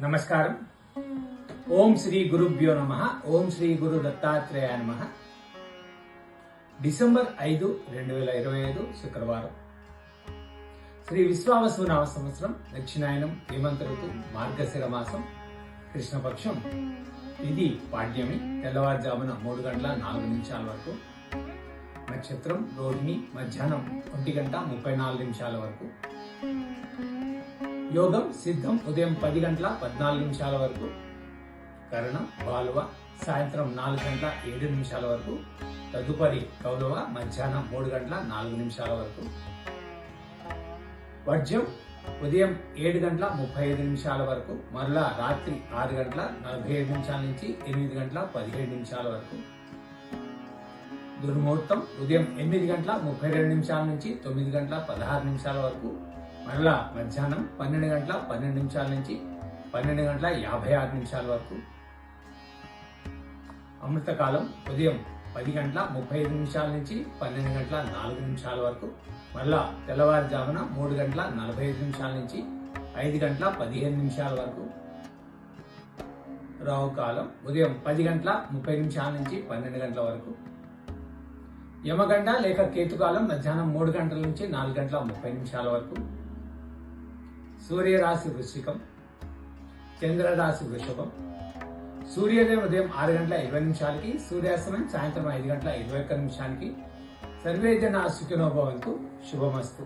నమస్కారం. ఓం శ్రీ గురుభ్యో నమః. ఓం శ్రీ గురు దత్తాత్రేయ నమః. డిసెంబర్ 5, 2025 శుక్రవారం. శ్రీ విశ్వావసు నామ సంవత్సరం, దక్షిణాయనం, హేమంత ఋతు, మార్గశిర మాసం, కృష్ణపక్షం. ఇది పాడ్యమి, తెల్లవారుజామున 3 గంటల 4 నిమిషాల వరకు. నక్షత్రం రోహిణి, మధ్యాహ్నం 1 గంట 34 నిమిషాల వరకు. యోగం సిద్ధం ఉదయం 10 గంటల 14 నిమిషాల వరకు. కరణం బాలువ సాయంత్రం 4 గంటల 7 నిమిషాల వరకు. తదుపరి కౌలవ మధ్యాహ్నం 3 గంటల 4 నిమిషాల వరకు. వర్జ్యం ఉదయం 7 గంటల 35 నిమిషాల వరకు. మరలా రాత్రి 6 గంటల 47 నిమిషాల నుంచి 8 గంటల 17 నిమిషాల వరకు. దుర్ముహూర్తం ఉదయం 8 గంటల 32 నిమిషాల నుంచి 9 గంటల 16 నిమిషాల వరకు. మరలా మధ్యాహ్నం 12 గంటల 12 నిమిషాల నుంచి 12 గంటల 56 నిమిషాల వరకు. అమృతకాలం ఉదయం 10 గంటల 35 నిమిషాల నుంచి 12 గంటల 4 నిమిషాల వరకు. మరలా తెల్లవారుజామున 3 గంటల 45 నిమిషాల నుంచి 5 గంటల 15 నిమిషాల వరకు. రాహుకాలం ఉదయం 10 గంటల 30 నిమిషాల నుంచి 12 గంటల వరకు. యమగండ లేక కేతుకాలం మధ్యాహ్నం 3 గంటల నుంచి 4 గంటల 30 నిమిషాల వరకు. సూర్యరాశి వృశ్చికం, చంద్రరాశి వృషభం. సూర్యోదయం ఉదయం 6 గంటల 20 నిమిషాలకి, సూర్యాస్తమయం సాయంత్రం 5 గంటల 21 నిమిషానికి. సర్వే జనా సుఖినో భవంతు. శుభమస్తు.